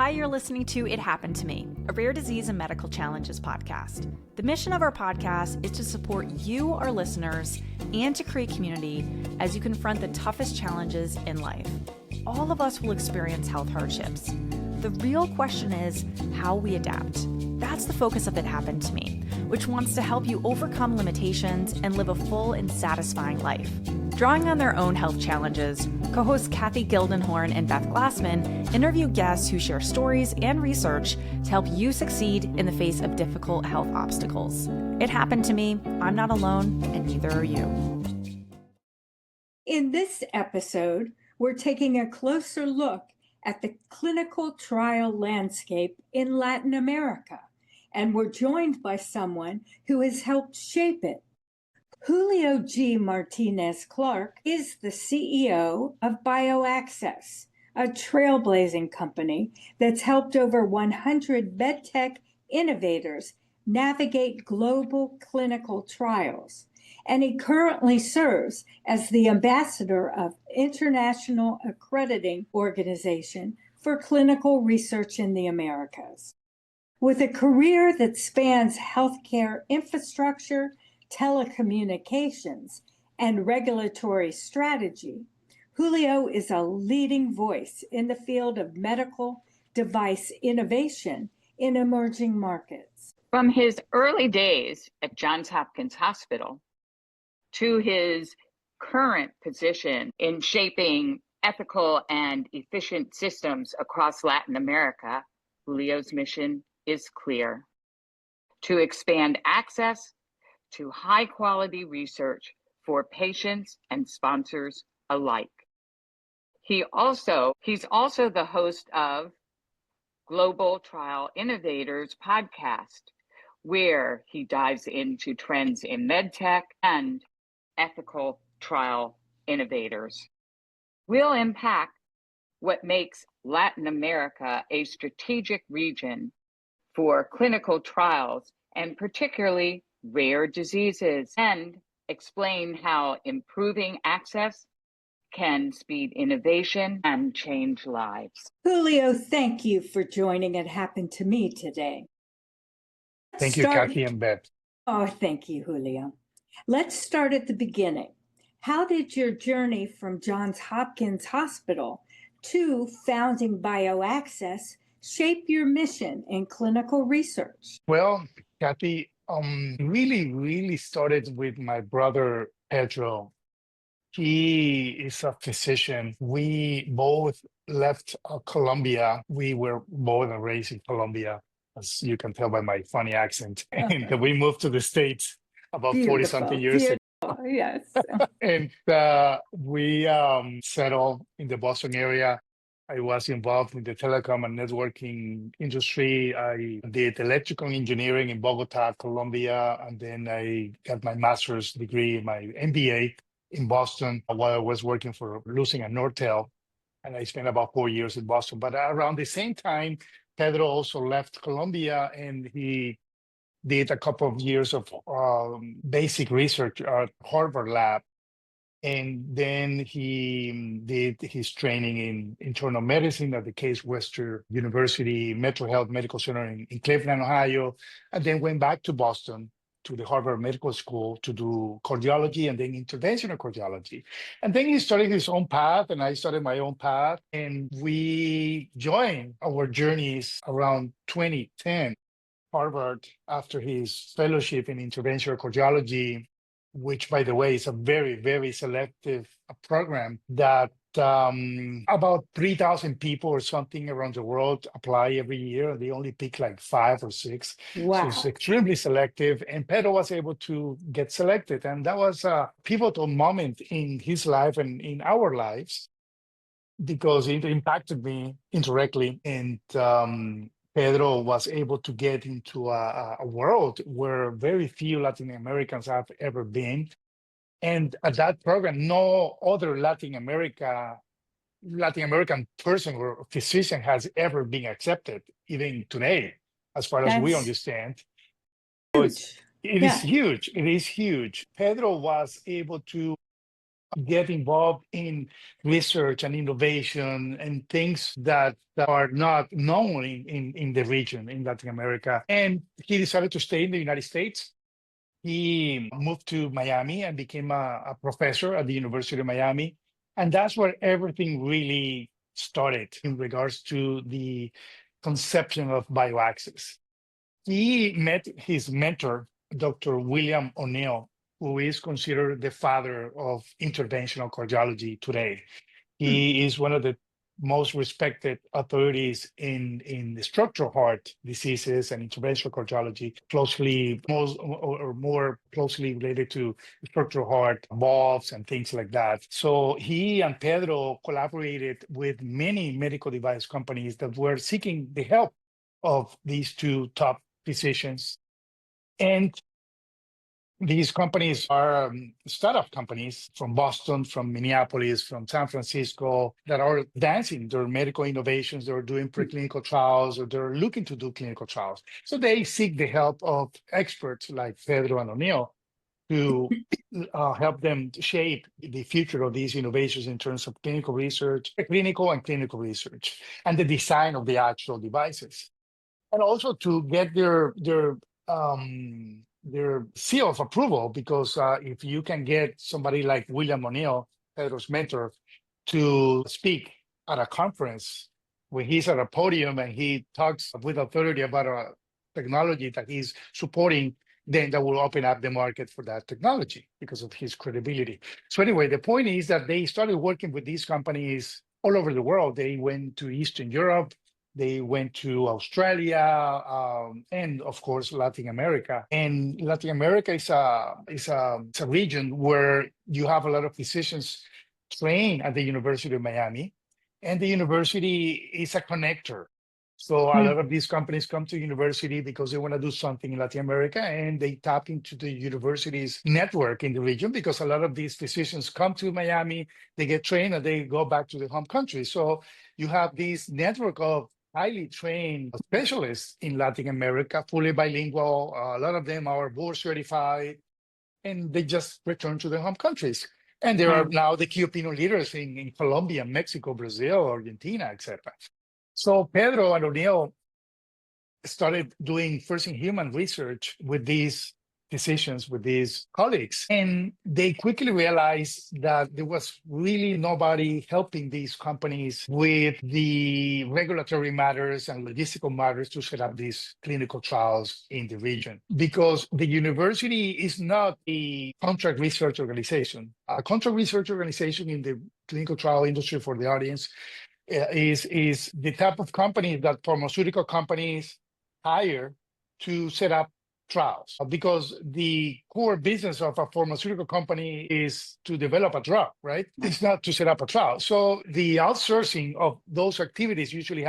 Hi, you're listening to It Happened to Me, a rare disease and medical challenges podcast. The mission of our podcast is to support you, our listeners, and to create community as you confront the toughest challenges in life. All of us will experience health hardships. The real question is how we adapt. That's the focus of It Happened to Me, which wants to help you overcome limitations and live a full and satisfying life. Drawing on their own health challenges, co-hosts Kathy Gildenhorn and Beth Glassman interview guests who share stories and research to help you succeed in the face of difficult health obstacles. It happened to me. I'm not alone, and neither are you. In this episode, we're taking a closer look at the clinical trial landscape in Latin America, and we're joined by someone who has helped shape it. Julio G. Martinez-Clark is the CEO of BioAccess, a trailblazing company that's helped over 100 Medtech innovators navigate global clinical trials. And he currently serves as the ambassador of International Accrediting Organization for Clinical Research in the Americas. With a career that spans healthcare infrastructure, telecommunications, and regulatory strategy, Julio is a leading voice in the field of medical device innovation in emerging markets. From his early days at Johns Hopkins Hospital to his current position in shaping ethical and efficient systems across Latin America, Julio's mission is clear: to expand access to high-quality research for patients and sponsors alike. He's also the host of Global Trial Innovators podcast, where he dives into trends in medtech and ethical trial innovators. We'll unpack what makes Latin America a strategic region for clinical trials, and particularly rare diseases, and explain how improving access can speed innovation and change lives. Julio, thank you for joining It Happened to Me today. Thank you, Kathy and Beth. Oh, thank you, Julio. Let's start at the beginning. How did your journey from Johns Hopkins Hospital to founding BioAccess shape your mission in clinical research? Well, Kathy, really started with my brother, Pedro. He is a physician. We both left Colombia. We were born and raised in Colombia, as you can tell by my funny accent. And we moved to the States about 40-something years ago. Yes. And we settled in the Boston area. I was involved in the telecom and networking industry. I did electrical engineering in Bogota, Colombia, and then I got my master's degree, my MBA in Boston while I was working for Lucing and Nortel. And I spent about 4 years in Boston. But around the same time, Pedro also left Colombia, and he did a couple of years of basic research at Harvard Lab. And then he did his training in internal medicine at the Case Western University Metro Health Medical Center in Cleveland, Ohio, and then went back to Boston to the Harvard Medical School to do cardiology and then interventional cardiology. And then he started his own path, and I started my own path, and we joined our journeys around 2010. Harvard, after his fellowship in interventional cardiology, which, by the way, is a very, very selective program that about 3,000 people or something around the world apply every year. They only pick like 5 or 6. Wow. So it's extremely selective. And Pedro was able to get selected. And that was a pivotal moment in his life and in our lives, because it impacted me indirectly. And Pedro was able to get into a world where very few Latin Americans have ever been. And at that program, no other Latin American person or physician has ever been accepted, even today, as far as we understand. So it is huge. It is huge. Pedro was able to get involved in research and innovation and things that are not known in the region, in Latin America. And he decided to stay in the United States. He moved to Miami and became a professor at the University of Miami. And that's where everything really started in regards to the conception of BioAccess. He met his mentor, Dr. William O'Neill, who is considered the father of interventional cardiology today. He is one of the most respected authorities in the structural heart diseases and interventional cardiology, more closely related to structural heart valves and things like that. So he and Pedro collaborated with many medical device companies that were seeking the help of these two top physicians. And these companies are startup companies from Boston, from Minneapolis, from San Francisco that are advancing their medical innovations. They're doing preclinical trials, or they're looking to do clinical trials. So they seek the help of experts like Pedro and O'Neill to help them shape the future of these innovations in terms of clinical research, preclinical and clinical research, and the design of the actual devices. And also to get their seal of approval, because if you can get somebody like William O'Neill, Pedro's mentor, to speak at a conference when he's at a podium and he talks with authority about a technology that he's supporting, then that will open up the market for that technology because of his credibility. So anyway, the point is that they started working with these companies all over the world. They went to Eastern Europe, they went to Australia, and of course, Latin America. And Latin America is a region where you have a lot of physicians trained at the University of Miami, and the university is a connector. So a lot of these companies come to university because they want to do something in Latin America, and they tap into the university's network in the region, because a lot of these physicians come to Miami, they get trained, and they go back to their home country. So you have this network of highly trained specialists in Latin America, fully bilingual. A lot of them are board certified, and they just return to their home countries. And there are now the key opinion leaders in Colombia, Mexico, Brazil, Argentina, etc. So Pedro and O'Neill started doing first-in-human research with these physicians, with these colleagues, and they quickly realized that there was really nobody helping these companies with the regulatory matters and logistical matters to set up these clinical trials in the region, because the university is not a contract research organization. A contract research organization in the clinical trial industry, for the audience, is the type of company that pharmaceutical companies hire to set up trials, because the core business of a pharmaceutical company is to develop a drug, right? It's not to set up a trial. So the outsourcing of those activities usually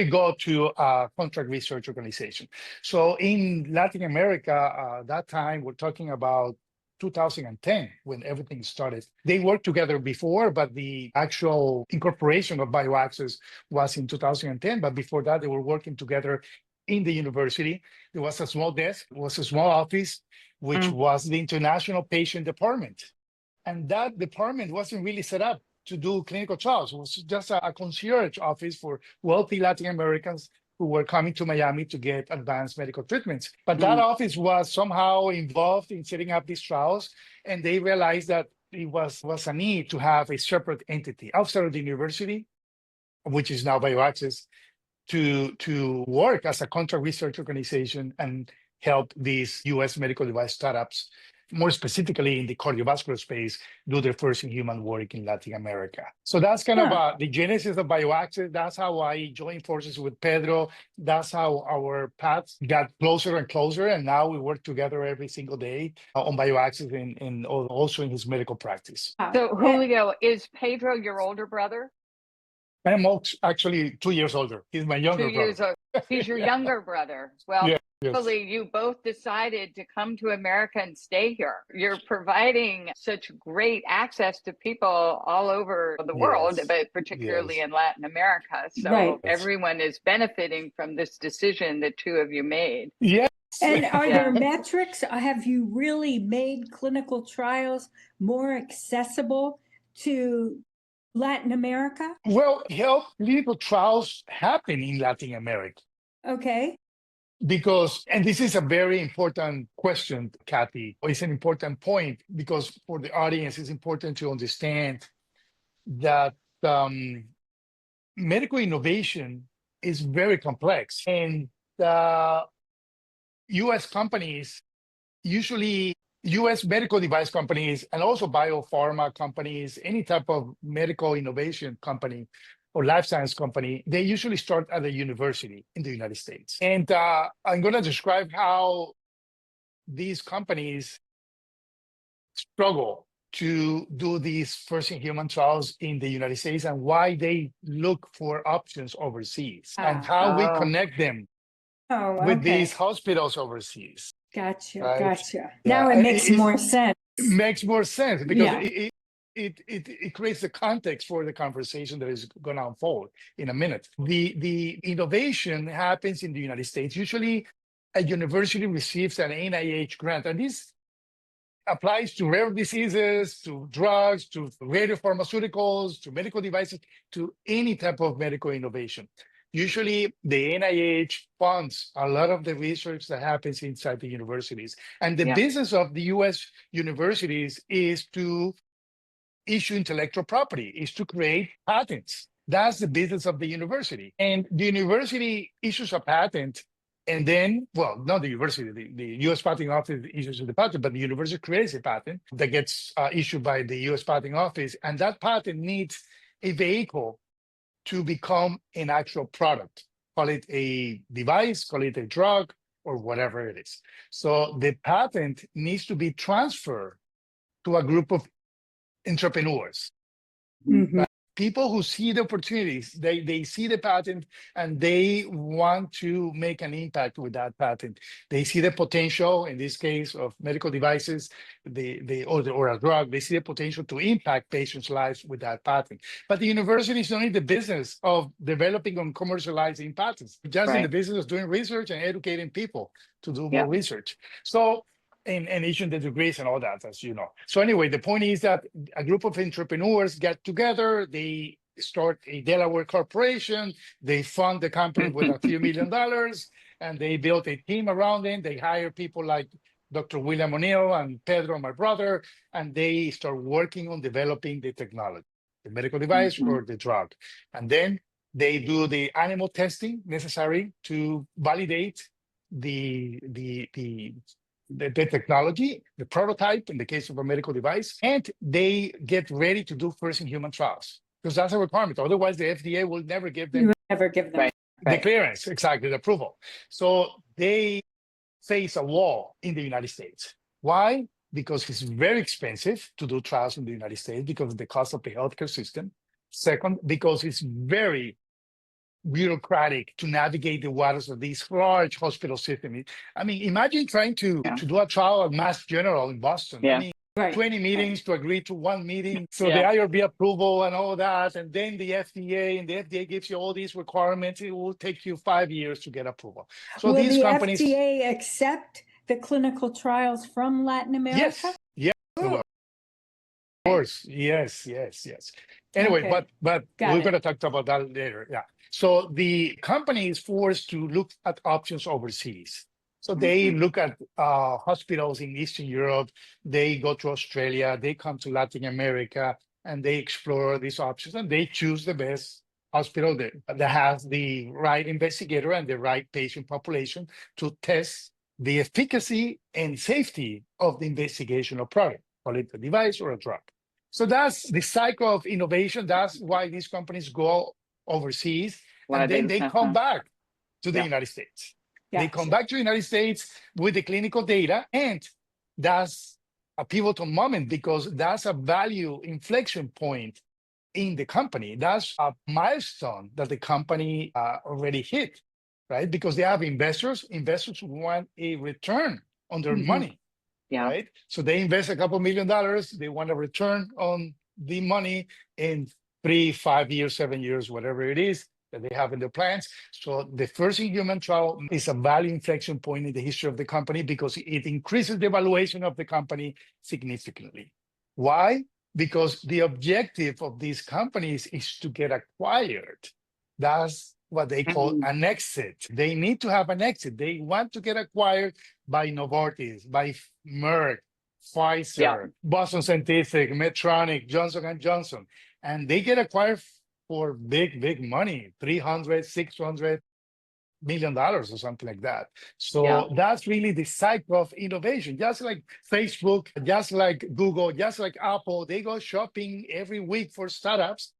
go to a contract research organization. So in Latin America, that time, we're talking about 2010, when everything started. They worked together before, but the actual incorporation of BioAccess was in 2010. But before that, they were working together in the university. There was a small desk, it was a small office, which was the International Patient Department. And that department wasn't really set up to do clinical trials. It was just a concierge office for wealthy Latin Americans who were coming to Miami to get advanced medical treatments. But that office was somehow involved in setting up these trials, and they realized that it was a need to have a separate entity outside of the university, which is now BioAccess, to work as a contract research organization and help these U.S. medical device startups, more specifically in the cardiovascular space, do their first in human work in Latin America. So that's kind of the genesis of BioAccess. That's how I joined forces with Pedro. That's how our paths got closer and closer. And now we work together every single day on BioAccess and also in his medical practice. So Julio, is Pedro your older brother? I'm actually 2 years older. He's my younger brother. He's your younger brother. Well, Yeah. Hopefully you both decided to come to America and stay here. You're providing such great access to people all over the world, Yes. but particularly Yes. in Latin America. So Right. everyone is benefiting from this decision the two of you made. Yes. And are Yeah. there metrics? Have you really made clinical trials more accessible to Latin America? Well, health clinical trials happen in Latin America Okay. because, and this is a very important question, Kathy. It's an important point because for the audience, it's important to understand that medical innovation is very complex. And US companies, usually US medical device companies, and also biopharma companies, any type of medical innovation company or life science company, they usually start at a university in the United States. And I'm going to describe how these companies struggle to do these first in human trials in the United States and why they look for options overseas and how we Oh. connect them Oh, with okay. these hospitals overseas. Gotcha. Right. Gotcha. Yeah, Now it makes more sense. It makes more sense because Yeah. it creates the context for the conversation that is going to unfold in a minute. The innovation happens in the United States. Usually, a university receives an NIH grant, and this applies to rare diseases, to drugs, to radiopharmaceuticals, to medical devices, to any type of medical innovation. Usually, the NIH funds a lot of the research that happens inside the universities. And the Yeah. business of the US universities is to issue intellectual property, is to create patents. That's the business of the university. And the university issues a patent. And then, well, not the university, the US Patent Office issues the patent, but the university creates a patent that gets issued by the US Patent Office. And that patent needs a vehicle to become an actual product. Call it a device, call it a drug, or whatever it is. So the patent needs to be transferred to a group of entrepreneurs. Mhm. People who see the opportunities, they see the patent and they want to make an impact with that patent. They see the potential, in this case of medical devices, or a drug, they see the potential to impact patients' lives with that patent. But the university is not in the business of developing and commercializing patents, just in the Right. business of doing research and educating people to do Yeah. more research. So and issuing the degrees and all that, as you know. So anyway, the point is that a group of entrepreneurs get together, they start a Delaware corporation, they fund the company with a few $1 million, and they build a team around it. They hire people like Dr. William O'Neill and Pedro, my brother, and they start working on developing the technology, the medical device or the drug. And then they do the animal testing necessary to validate the technology, the prototype in the case of a medical device, and they get ready to do first in human trials because that's a requirement. Otherwise, the FDA will never give them You would never give them. Right. the clearance, exactly, the approval. So they face a wall in the United States. Why? Because it's very expensive to do trials in the United States because of the cost of the healthcare system. Second, because it's very bureaucratic to navigate the waters of these large hospital systems. I mean, imagine trying to do a trial at Mass General in Boston. Yeah. I mean, Right. 20 meetings to agree to one meeting. So Yeah. the IRB approval and all that. And then the FDA, and the FDA gives you all these requirements. It will take you 5 years to get approval. So Will these the companies. FDA accept the clinical trials from Latin America? Yes. Oh, Of course, yes. Anyway, Okay. but Got we're it. going to talk about that later. Yeah. So the company is forced to look at options overseas. So they look at hospitals in Eastern Europe. They go to Australia. They come to Latin America, and they explore these options. And they choose the best hospital that has the right investigator and the right patient population to test the efficacy and safety of the investigational product, call it a device or a drug. So that's the cycle of innovation. That's why these companies go overseas and then they come back to the United States. They come back to the United States with the clinical data, and that's a pivotal moment because that's a value inflection point in the company. That's a milestone that the company already hit. right? Because they have investors. Investors want a return on their Mhm. money, Yeah. right? So they invest a couple $1 million. They want a return on the money in 3, 5 years, 7 years, whatever it is that they have in their plans. So the first in human trial is a value inflection point in the history of the company because it increases the valuation of the company significantly. Why? Because the objective of these companies is to get acquired. That's what they call Mhm. an exit. They need to have an exit. They want to get acquired by Novartis, by Merck, Pfizer, Yeah. Boston Scientific, Medtronic, Johnson and Johnson, and they get acquired for big money, 300, 600 million dollars or something like that. So Yeah. that's really the cycle of innovation. Just like Facebook, just like Google, just like Apple, they go shopping every week for startups,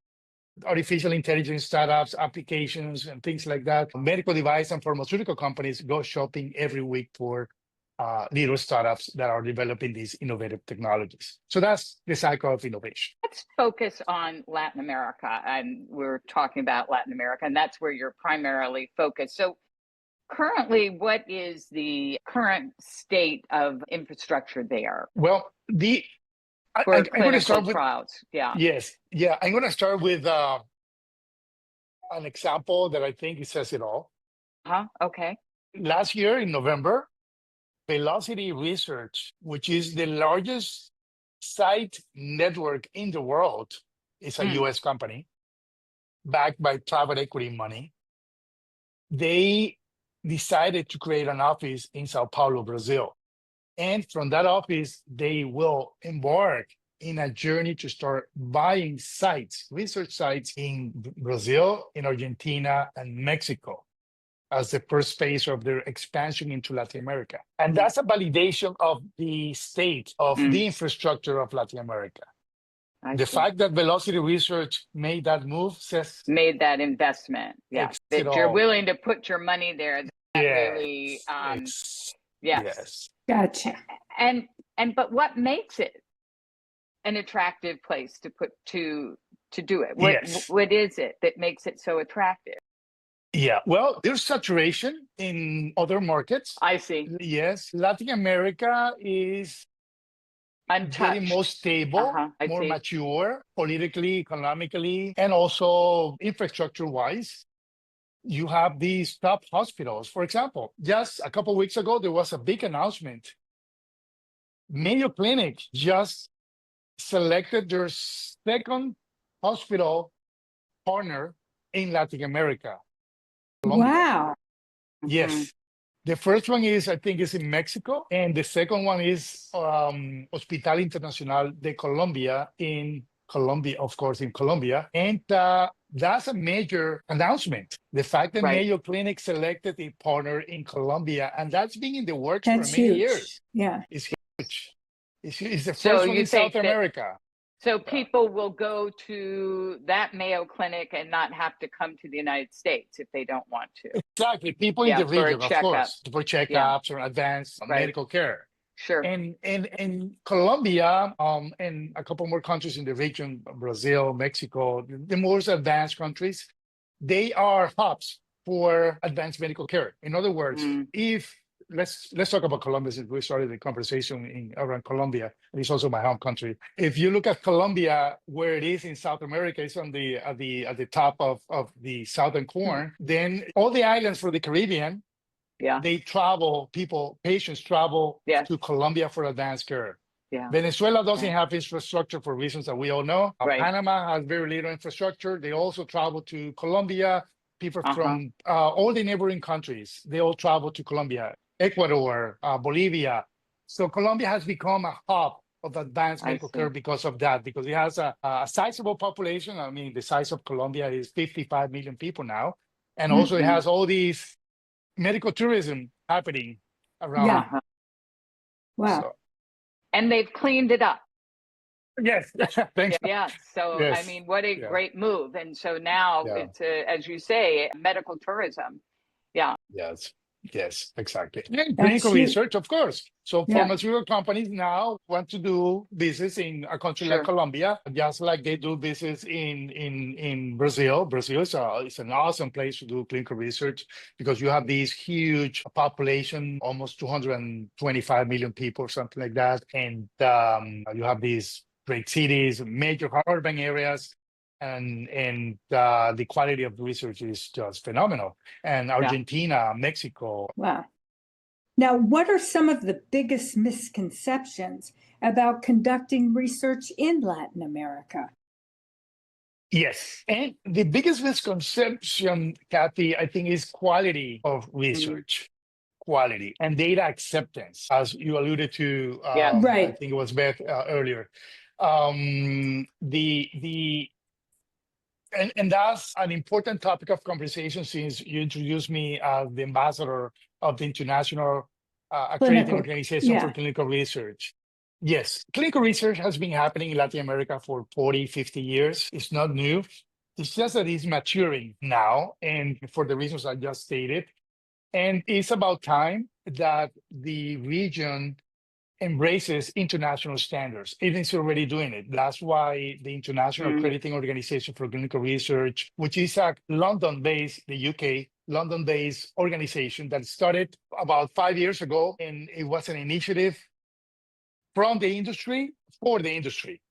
artificial intelligence startups, applications, and things like that. Medical device and pharmaceutical companies go shopping every week for little startups that are developing these innovative technologies. So that's the cycle of innovation. Let's focus on Latin America. And we're talking about Latin America, and that's where you're primarily focused. So currently, what is the current state of infrastructure there Well, for I'm going to start clinical with, trials? Yeah. yes, yeah, I'm going to start with an example that I think it says it all. Okay. Last year in November, Velocity Research, which is the largest site network in the world, is a US company backed by private equity money. They decided to create an office in Sao Paulo, Brazil. And from that office, they will embark in a journey to start buying sites, research sites in Brazil, in Argentina, and Mexico as the first phase of their expansion into Latin America. And that's a validation of the state of the infrastructure of Latin America. The fact that Velocity Research made that move says made that investment. Yeah. Ex- it That you're all. willing to put your money there. That really, Yes. yes. Gotcha. And but what makes it an attractive place to put to do it? Yes. What is it that makes it so attractive? Yeah. Well, there's saturation in other markets. I see. Yes. Latin America is Untouched. getting more stable, I more see. mature politically, economically, and also infrastructure wise. You have these top hospitals. For example, just a couple of weeks ago, there was a big announcement. Mayo Clinic just selected their second hospital partner in Latin America. Colombia. Wow. Yes. The first one is, I think, is in Mexico, and the second one is Hospital Internacional de Colombia in Colombia, of course, in Colombia. And that's a major announcement. The fact that Mayo Clinic selected a partner in Colombia, and that's been in the works That's for many huge. years. Yeah. It's huge. It's the So first one you in South think that- America. So people will go to that Mayo Clinic and not have to come to the United States if they don't want to. Exactly. People in the for a region, of checkup. course, for checkups or advanced medical care. Sure. And Colombia, and a couple more countries in the region, Brazil, Mexico, the most advanced countries, they are hubs for advanced medical care. In other words, if let's talk about Colombia since we started the conversation around Colombia, and it's also my home country. If you look at Colombia, where it is in South America, it's on at the top of the southern corner. Then all the islands for the Caribbean, they travel, patients travel to Colombia for advanced care. Venezuela doesn't have infrastructure for reasons that we all know. Panama has very little infrastructure. They also travel to Colombia. People from all the neighboring countries, they all travel to Colombia. Ecuador, Bolivia. So Colombia has become a hub of advanced medical care because of that, because it has a sizable population. I mean, the size of Colombia is 55 million people now. And also it has all these medical tourism happening around. Yeah. Wow. So, and they've cleaned it up. Yes. Thanks. Yeah. So, I mean, what a great move. And so now it's, as you say, medical tourism. Yeah. Yes. Yes, exactly. And That's clinical huge. research, of course. So Yeah. pharmaceutical companies now want to do business in a country like Sure. Colombia, just like they do business in Brazil. Brazil is an awesome place to do clinical research because you have these huge population, almost 225 million people, something like that. And you have these great cities, major urban areas. And the quality of the research is just phenomenal. And Yeah. Argentina, Mexico. Wow. Now, what are some of the biggest misconceptions about conducting research in Latin America? Yes. And the biggest misconception, Kathy, I think is quality of research, quality and data acceptance, as you alluded to, Yes. I Right. think it was Beth earlier. And that's an important topic of conversation since you introduced me as the ambassador of the International Accrediting Clinical. Organization for Yeah. Clinical Research. Yes, clinical research has been happening in Latin America for 40, 50 years. It's not new. It's just that it's maturing now, and for the reasons I just stated. And it's about time that the region embraces international standards. It is already doing it. That's why the International Mm. Accrediting Organization for Clinical Research, which is a London-based, the UK, London-based organization that started about 5 years ago, and it was an initiative from the industry for the industry,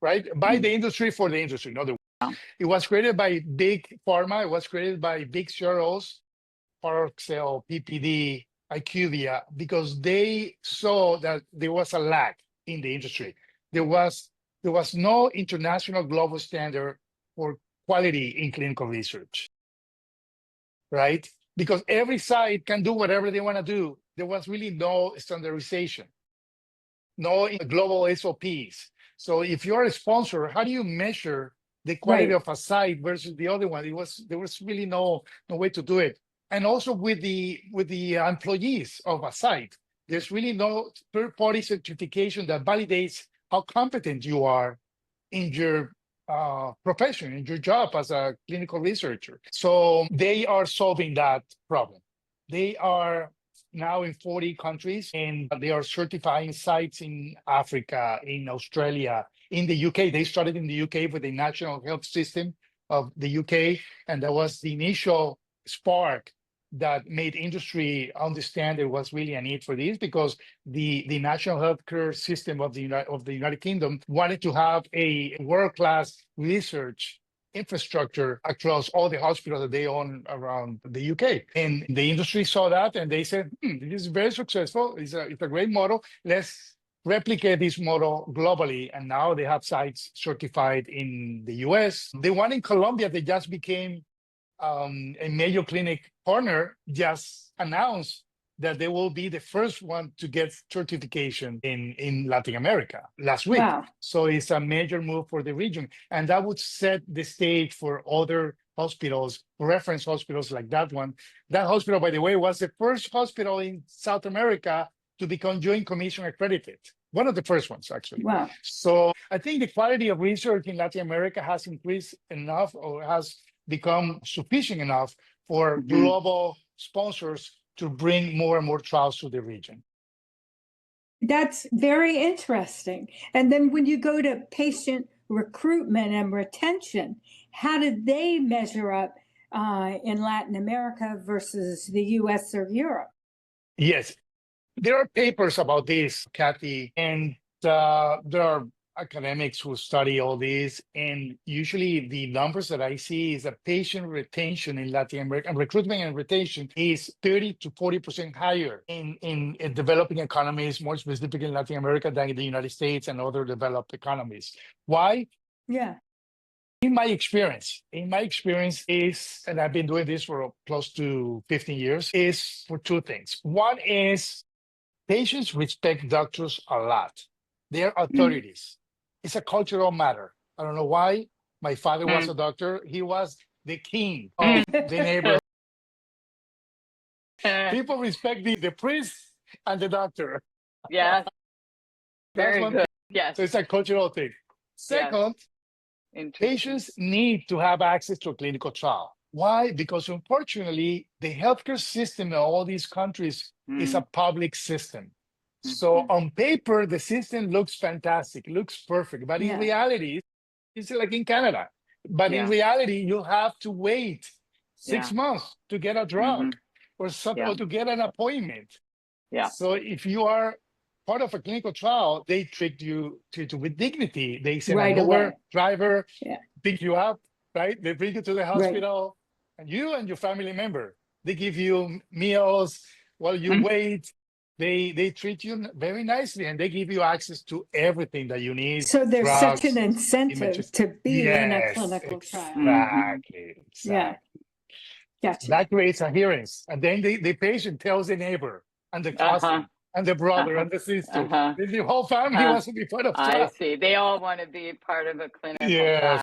right? By the industry for the industry. In other words, it was created by big pharma. It was created by big CROs, Parexel, PPD, IQVIA, because they saw that there was a lack in the industry. There was no international global standard for quality in clinical research, right? Because every site can do whatever they want to do. There was really no standardization, no global SOPs. So if you're a sponsor, how do you measure the quality Right. of a site versus the other one? There was really no way to do it. And also with the employees of a site, there's really no third-party certification that validates how competent you are in your profession, in your job as a clinical researcher. So they are solving that problem. They are now in 40 countries, and they are certifying sites in Africa, in Australia, in the UK. They started in the UK with the National Health System of the UK, and that was the initial spark that made industry understand there was really a need for this, because the national healthcare system of the United Kingdom wanted to have a world-class research infrastructure across all the hospitals that they own around the UK. And the industry saw that and they said, this is very successful. It's a great model. Let's replicate this model globally. And now they have sites certified in the US. The one in Colombia, they just became a Mayo Clinic partner, just announced that they will be the first one to get certification in Latin America last week. Wow. So it's a major move for the region. And that would set the stage for other hospitals, reference hospitals like that one. That hospital, by the way, was the first hospital in South America to become Joint Commission accredited. One of the first ones, actually. Wow. So I think the quality of research in Latin America has increased enough, or has become sufficient enough for global sponsors to bring more and more trials to the region. That's very interesting. And then when you go to patient recruitment and retention, how did they measure up in Latin America versus the US or Europe? Yes, there are papers about this, Kathy, and there are academics who study all this. And usually the numbers that I see is that patient retention in Latin America, and recruitment and retention, is 30 to 40% higher in developing economies, more specifically in Latin America, than in the United States and other developed economies. Why? Yeah. In my experience is, and I've been doing this for close to 15 years, is for two things. One is patients respect doctors a lot. They're authorities. It's a cultural matter. I don't know why. My father was a doctor. He was the king of the neighborhood. People respect the priest and the doctor. Yes. That's Very one good. thing. Yes. So it's a cultural thing. Second, Interesting. patients need to have access to a clinical trial. Why? Because unfortunately, the healthcare system in all these countries is a public system. So on paper, the system looks fantastic, looks perfect, but in reality, it's like in Canada. But in reality, you have to wait 6 months to get a drug or or to get an appointment. So if you are part of a clinical trial, they treat you with dignity. They send Right an Uber away. driver, Yeah. pick you up, right? They bring you to the hospital, and you and your family member, they give you meals while you wait. They treat you very nicely, and they give you access to everything that you need. So there's such an drugs, incentive images. to be in a Yes, clinical trial. exactly. Yeah. Gotcha. That creates adherence. And then the patient tells the neighbor and the cousin and the brother and the sister. The whole family wants to be part of I trial. see. They all want to be part of a clinical Yes. trial.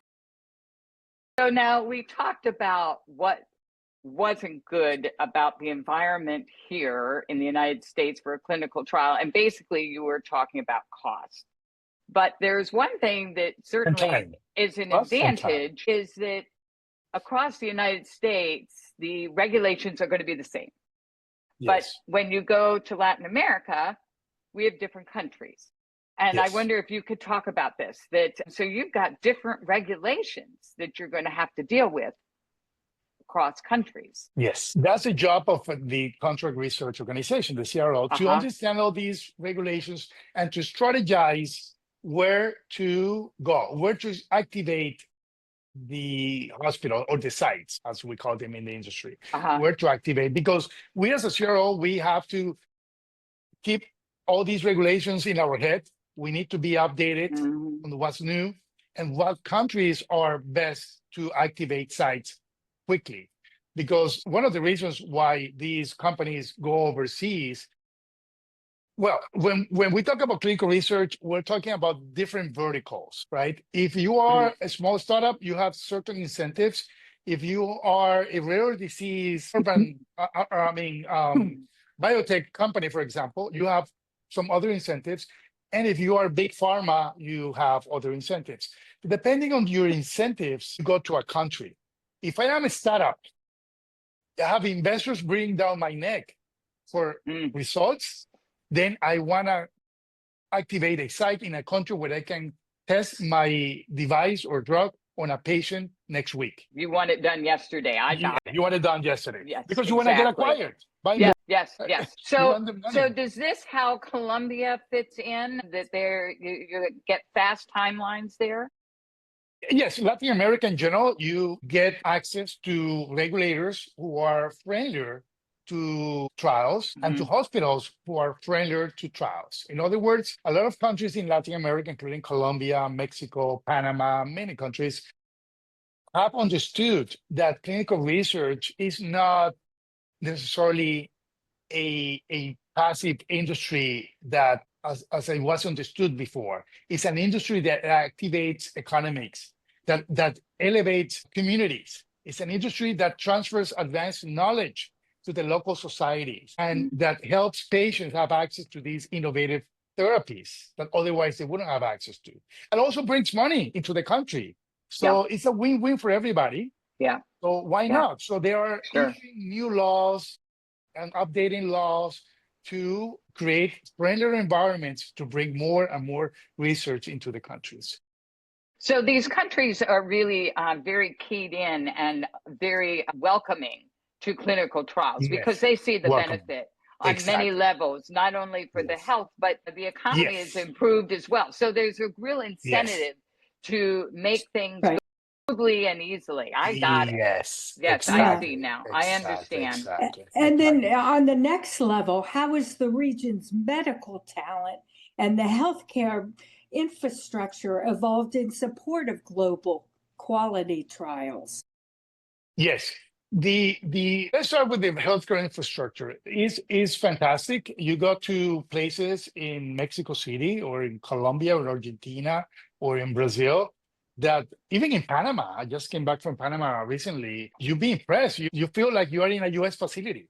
So now we talked about what wasn't good about the environment here in the United States for a clinical trial. And basically, you were talking about cost. But there's one thing that certainly is an advantage is that across the United States, the regulations are going to be the same. But when you go to Latin America, we have different countries. And I wonder if you could talk about this, so you've got different regulations that you're going to have to deal with across countries. Yes, that's the job of the contract research organization, the CRO, to understand all these regulations and to strategize where to go, where to activate the hospital or the sites, as we call them in the industry, where to activate. Because we as a CRO, we have to keep all these regulations in our head. We need to be updated on what's new and what countries are best to activate sites quickly. Because one of the reasons why these companies go overseas, well, when we talk about clinical research, we're talking about different verticals, right? If you are a small startup, you have certain incentives. If you are a rare disease, biotech company, for example, you have some other incentives. And if you are big pharma, you have other incentives. Depending on your incentives, you go to a country. If I am a startup, I have investors bringing down my neck for results, then I want to activate a site in a country where I can test my device or drug on a patient next week. You want it done yesterday. I got it. You want it done yesterday. Yes, because you want to get acquired. Yes. So does this how Colombia fits in, that you get fast timelines there? Yes, Latin America in general, you get access to regulators who are friendlier to trials and to hospitals who are friendlier to trials. In other words, a lot of countries in Latin America, including Colombia, Mexico, Panama, many countries, have understood that clinical research is not necessarily a passive industry that, as it was understood before, it's an industry that activates economics, that elevates communities. It's an industry that transfers advanced knowledge to the local societies and that helps patients have access to these innovative therapies that otherwise they wouldn't have access to. And also brings money into the country. So it's a win-win for everybody. So why not? So they are issuing new laws and updating laws to create friendlier environments to bring more and more research into the countries. So these countries are really very keyed in and very welcoming to clinical trials because they see the benefit on many levels, not only for the health, but the economy is improved as well. So there's a real incentive to make things go smoothly and easily. I got it. Yes, I see now. I understand. And then on the next level, how is the region's medical talent and the healthcare infrastructure evolved in support of global quality trials? Yes. Let's start with the healthcare infrastructure. Is fantastic. You go to places in Mexico City or in Colombia or Argentina or in Brazil that even in Panama, I just came back from Panama recently, you'd be impressed. You feel like you are in a US facility.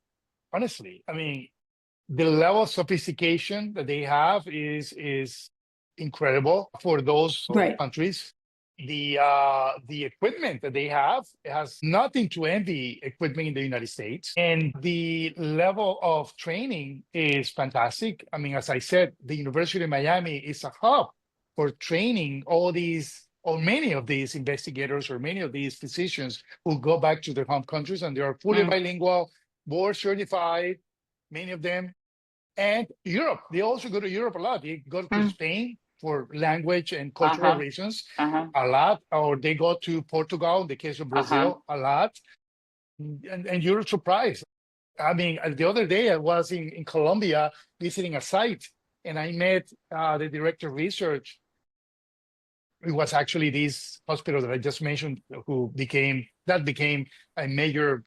Honestly, I mean, the level of sophistication that they have is incredible for those countries. the equipment that they have has nothing to envy equipment in the United States, and the level of training is fantastic. I mean, as I said, the University of Miami is a hub for training all these or many of these investigators or many of these physicians who go back to their home countries, and they are fully bilingual, board certified, many of them. And Europe, they also go to Europe a lot. They go to Spain for language and cultural reasons a lot, or they go to Portugal, in the case of Brazil, a lot. And you're surprised. I mean, the other day I was in Colombia visiting a site, and I met the director of research. It was actually this hospital that I just mentioned, who became a major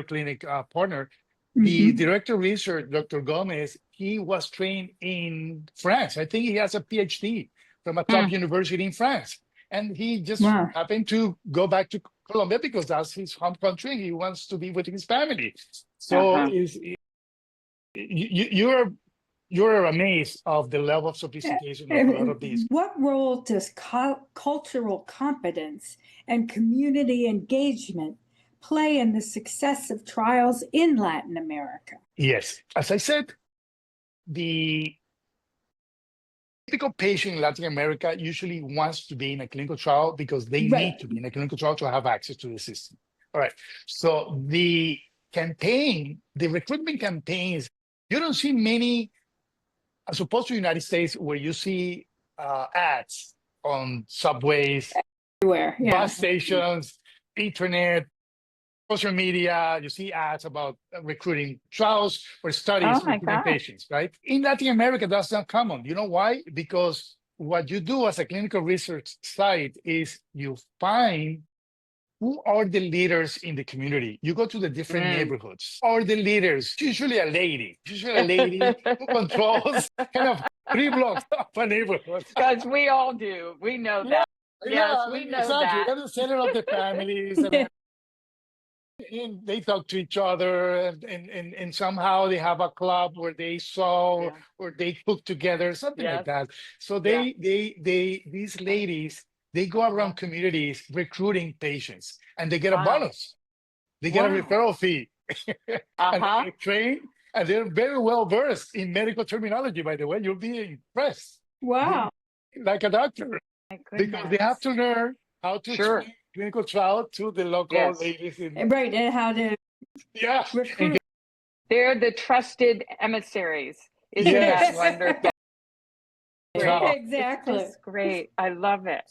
clinic partner. The director of research, Dr. Gomez, he was trained in France. I think he has a PhD from a top university in France. And he just happened to go back to Colombia because that's his home country and he wants to be with his family. So you're amazed of the level of sophistication of a lot of these. What role does cultural competence and community engagement play in the success of trials in Latin America? Yes. As I said, the typical patient in Latin America usually wants to be in a clinical trial because they need to be in a clinical trial to have access to the system. All right. So the recruitment campaigns, you don't see many, as opposed to the United States, where you see ads on subways, everywhere, bus stations, internet, social media. You see ads about recruiting trials or studies recruiting patients, right? In Latin America, that's not common. You know why? Because what you do as a clinical research site is you find who are the leaders in the community. You go to the different neighborhoods. Who are the leaders? Usually a lady who controls kind of 3 blocks of a neighborhood. Because we all do. We know that. Yes, we know exactly. that. They're the center of the families. And they talk to each other, and somehow they have a club where they sew or they cook together, something like that. So these ladies, they go around communities recruiting patients, and they get a bonus. They get a referral fee, and they train, and they're very well versed in medical terminology. By the way, you'll be impressed. Wow! Like a doctor, because they have to learn how to explain clinical trial to the local ladies. And how to recruit. They're the trusted emissaries. Isn't that wonderful? Exactly. It's great. I love it.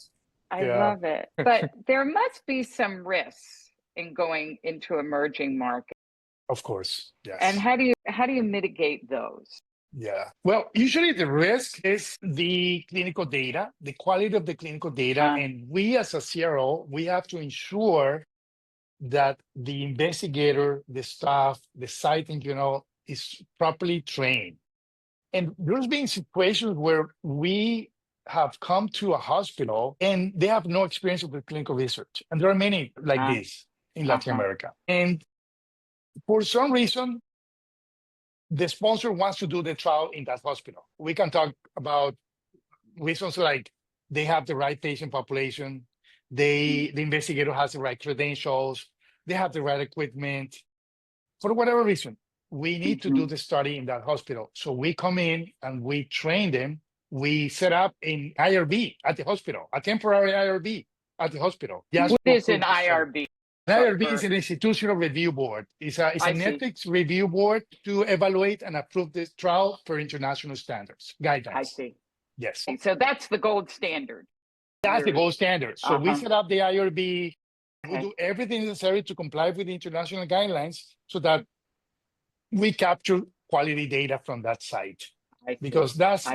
I love it. But there must be some risks in going into emerging markets. Of course, yes. And how do you mitigate those? Yeah. Well, usually the risk is the clinical data, the quality of the clinical data. And we as a CRO, we have to ensure that the investigator, the staff, the site in general is properly trained. And there's been situations where we have come to a hospital and they have no experience with clinical research. And there are many like this in Latin America. And for some reason, the sponsor wants to do the trial in that hospital. We can talk about reasons like they have the right patient population, the investigator has the right credentials, they have the right equipment. For whatever reason, we need to do the study in that hospital. So we come in and we train them. We set up an IRB at the hospital, a temporary IRB at the hospital. What is an IRB? An IRB is an institutional review board. It's an ethics review board to evaluate and approve this trial for international standards, guidelines. I see. Yes. So that's the gold standard. That's the gold standard. So we set up the IRB. We do everything necessary to comply with the international guidelines so that we capture quality data from that site. Because that's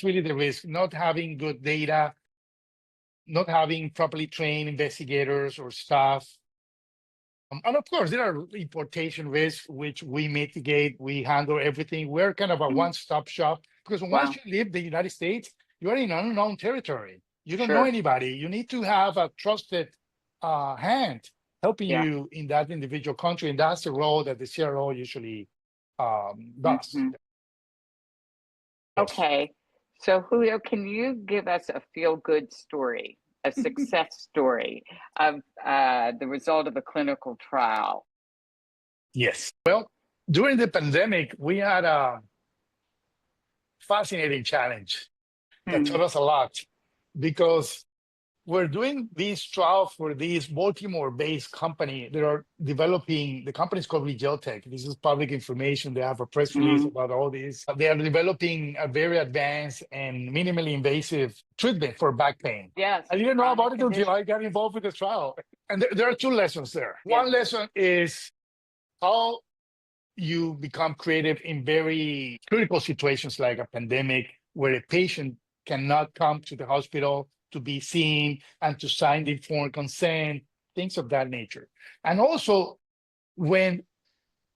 really the risk, not having good data, not having properly trained investigators or staff. And of course, there are importation risks, which we mitigate. We handle everything. We're kind of a one-stop shop because once you leave the United States, you're in unknown territory. You don't know anybody. You need to have a trusted hand helping you in that individual country. And that's the role that the CRO usually does. Okay. So Julio, can you give us a feel-good story a success story of the result of a clinical trial? Yes. Well, during the pandemic, we had a fascinating challenge that taught us a lot because we're doing these trials for this Baltimore-based company. They are developing, the company is called Tech. This is public information. They have a press release about all this. They are developing a very advanced and minimally invasive treatment for back pain. Yes. I didn't know about it until I got involved with the trial. And there are two lessons there. One lesson is how you become creative in very critical situations like a pandemic where a patient cannot come to the hospital to be seen and to sign the informed consent, things of that nature. And also, when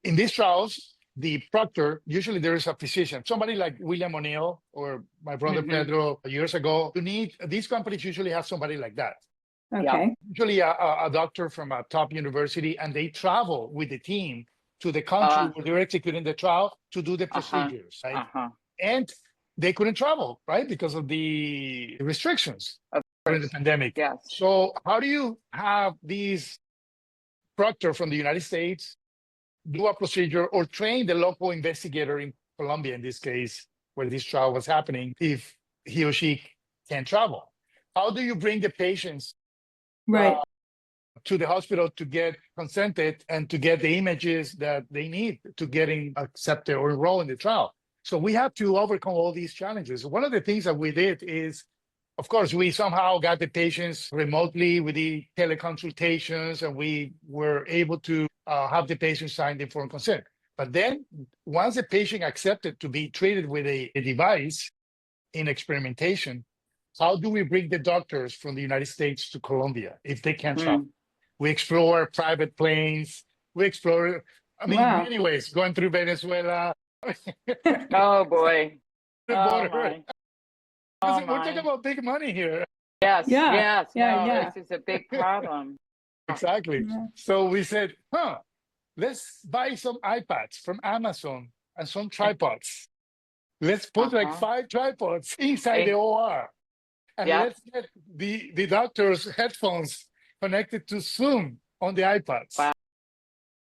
in these trials, the proctor, usually there is a physician, somebody like William O'Neill or my brother Pedro years ago. These companies usually have somebody like that. Okay. Usually a doctor from a top university, and they travel with the team to the country where they're executing the trial to do the procedures, right? And they couldn't travel, right? Because of the restrictions during the pandemic. Yes. So how do you have these proctor from the United States do a procedure or train the local investigator in Colombia, in this case, where this trial was happening, if he or she can't travel? How do you bring the patients to the hospital to get consented and to get the images that they need to getting accepted or enroll in the trial? So we have to overcome all these challenges. One of the things that we did is, of course, we somehow got the patients remotely with the teleconsultations, and we were able to have the patient sign the informed consent. But then once the patient accepted to be treated with a device in experimentation, how do we bring the doctors from the United States to Colombia if they can't travel? We explore private planes. We explore, in many ways, going through Venezuela. Oh, boy. The border. We're talking about big money here. Yes. Yeah. This is a big problem. Exactly. Yeah. So we said, let's buy some iPads from Amazon and some tripods. Let's put like 5 tripods inside the OR. And let's get the doctor's headphones connected to Zoom on the iPads. Wow.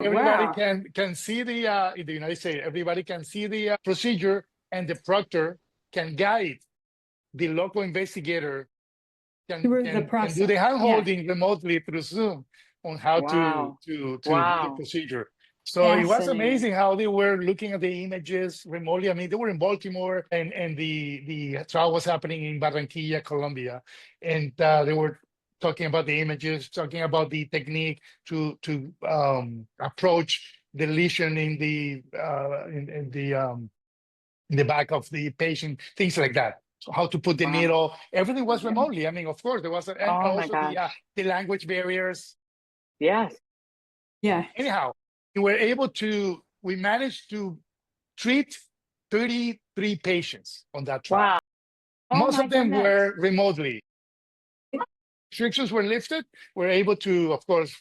Everybody can see the, in the United States, everybody can see the procedure, and the proctor can guide the local investigator, can do the hand-holding remotely through Zoom on how to do the procedure. So it was amazing how they were looking at the images remotely. I mean, they were in Baltimore, and the trial was happening in Barranquilla, Colombia. And they were talking about the images, talking about the technique to approach the lesion in the back of the patient, things like that. So how to put the needle, everything was remotely. I mean, of course, there was, and also the language barriers. Yes. Yeah. Anyhow, we managed to treat 33 patients on that trial. Wow. Most of them were remotely. Restrictions were lifted. We're able to, of course,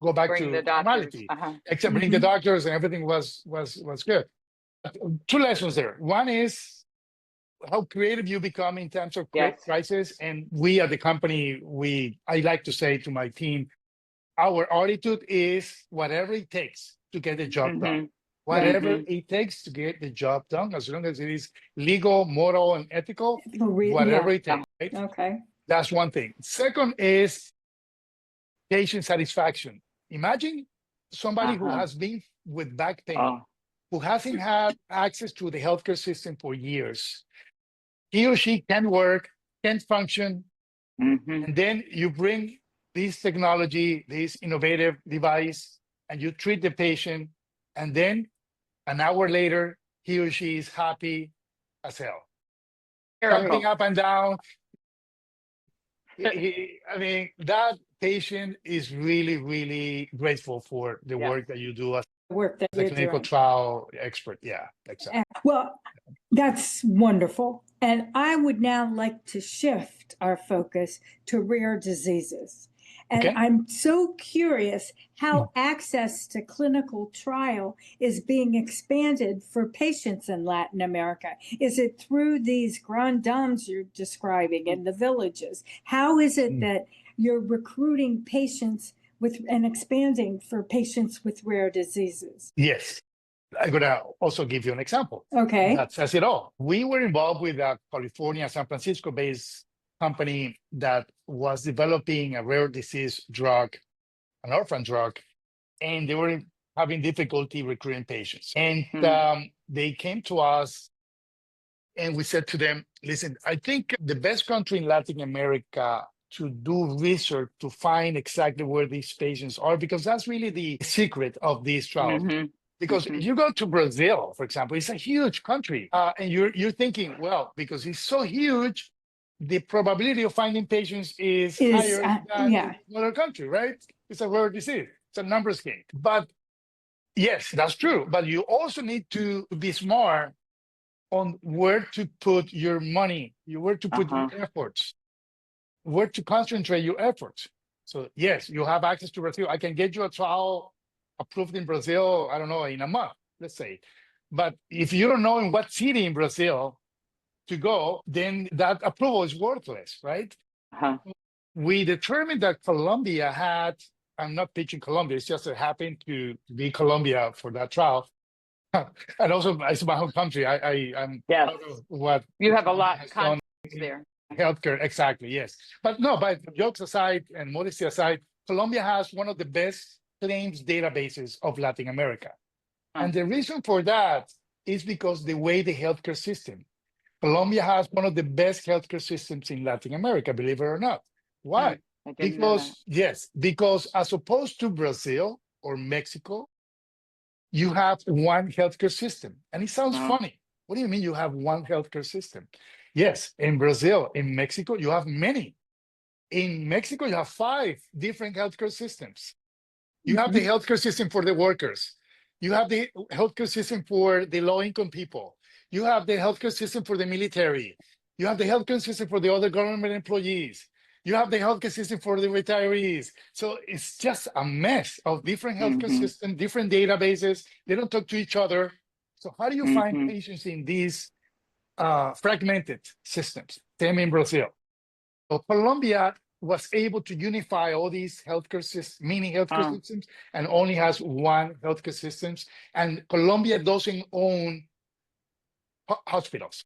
go back to normality, except bring the doctors, and everything was good. 2 lessons there. One is how creative you become in terms of crisis. And we at the company, I like to say to my team, our attitude is whatever it takes to get the job done. Whatever it takes to get the job done, as long as it is legal, moral, and ethical, whatever it takes. Right? Okay. That's one thing. Second is patient satisfaction. Imagine somebody who has been with back pain, who hasn't had access to the healthcare system for years. He or she can work, can function, and then you bring this technology, this innovative device, and you treat the patient, and then an hour later, he or she is happy as hell. Jumping up and down. I mean, that patient is really, really grateful for the work that you do as a clinical trial expert. Yeah, exactly. Well, that's wonderful. And I would now like to shift our focus to rare diseases. And Okay. I'm so curious how access to clinical trial is being expanded for patients in Latin America. Is it through these grand dames you're describing in the villages? How is it that you're recruiting patients with and expanding for patients with rare diseases? Yes. I'm going to also give you an example Okay. that says it all. We were involved with a California, San Francisco based company that was developing a rare disease drug, an orphan drug, and they were having difficulty recruiting patients. And they came to us and we said to them, listen, I think the best country in Latin America to do research to find exactly where these patients are, because that's really the secret of these trials. Because if you go to Brazil, for example, it's a huge country, and you're thinking, well, because it's so huge, the probability of finding patients is higher than in another country, right? It's a rare disease. It's a numbers game. But yes, that's true. But you also need to be smart on where to put your money, where to put your efforts, where to concentrate your efforts. So yes, you have access to Brazil. I can get you a trial approved in Brazil, I don't know, in a month, let's say. But if you don't know in what city in Brazil to go, then that approval is worthless, right? We determined that Colombia had, I'm not pitching Colombia, it's just it happened to be Colombia for that trial. And also, it's my home country. I'm proud of what you have a lot has of done contacts there. Healthcare, exactly, yes. But no, but jokes aside and modesty aside, Colombia has one of the best claims databases of Latin America. And the reason for that is because the way the healthcare system, Colombia has one of the best healthcare systems in Latin America, believe it or not. Why? Because, yes, because as opposed to Brazil or Mexico, you have one healthcare system. And it sounds funny. What do you mean you have one healthcare system? Yes, in Brazil, in Mexico, you have many. In Mexico, you have 5 different healthcare systems. You have the healthcare system for the workers. You have the healthcare system for the low-income people. You have the healthcare system for the military. You have the healthcare system for the other government employees. You have the healthcare system for the retirees. So it's just a mess of different healthcare systems, different databases. They don't talk to each other. So how do you find patients in these fragmented systems? Same in Brazil. So Colombia was able to unify all these healthcare systems, mini healthcare systems, and only has one healthcare systems. And Colombia doesn't own hospitals.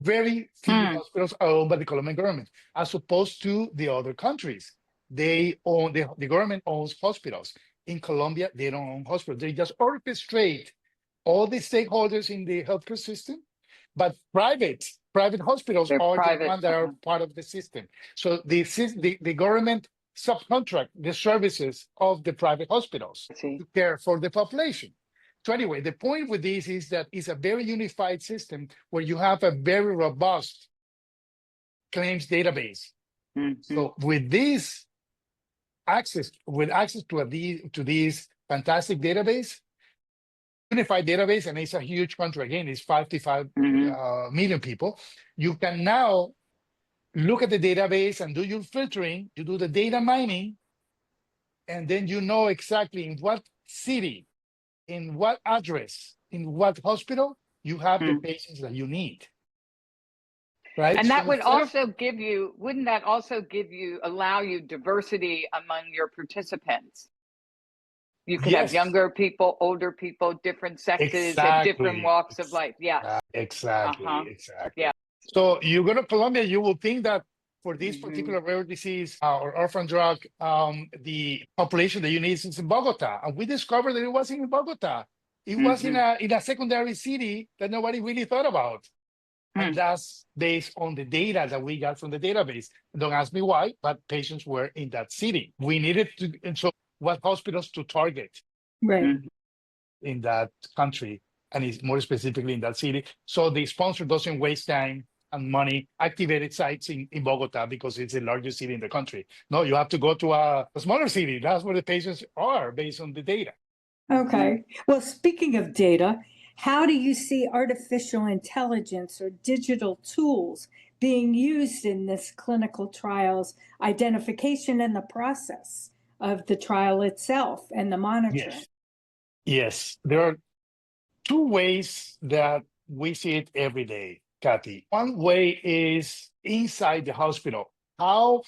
Very few hospitals are owned by the Colombian government, as opposed to the other countries. They own the government owns hospitals. In Colombia, they don't own hospitals. They just orchestrate all the stakeholders in the healthcare system, but private hospitals are the ones that are part of the system. So the government subcontract the services of the private hospitals to care for the population. So anyway, the point with this is that it's a very unified system where you have a very robust claims database. So with this access, to these fantastic database, unified database, and it's a huge country. Again, it's 55 million people. You can now look at the database and do your filtering. You do the data mining, and then you know exactly in what city, in what address, in what hospital you have the patients that you need. Right. And that would also give you, wouldn't that also allow you diversity among your participants? You could have younger people, older people, different sexes, and different walks of life. Yeah. Exactly. Yeah. So you go to Colombia, you will think that for this particular rare disease or orphan drug, the population that you need is in Bogota. And we discovered that it wasn't in Bogota. It was in a secondary city that nobody really thought about. And that's based on the data that we got from the database. Don't ask me why, but patients were in that city. We needed to, and so what hospitals to target in that country, and it's more specifically in that city. So the sponsor doesn't waste time and money, activated sites in Bogota because it's the largest city in the country. No, you have to go to a smaller city. That's where the patients are based on the data. Okay. Well, speaking of data, how do you see artificial intelligence or digital tools being used in this clinical trials identification and the process of the trial itself and the monitoring? Yes. Yes. There are two ways that we see it every day, Kathy. One way is inside the hospital. How?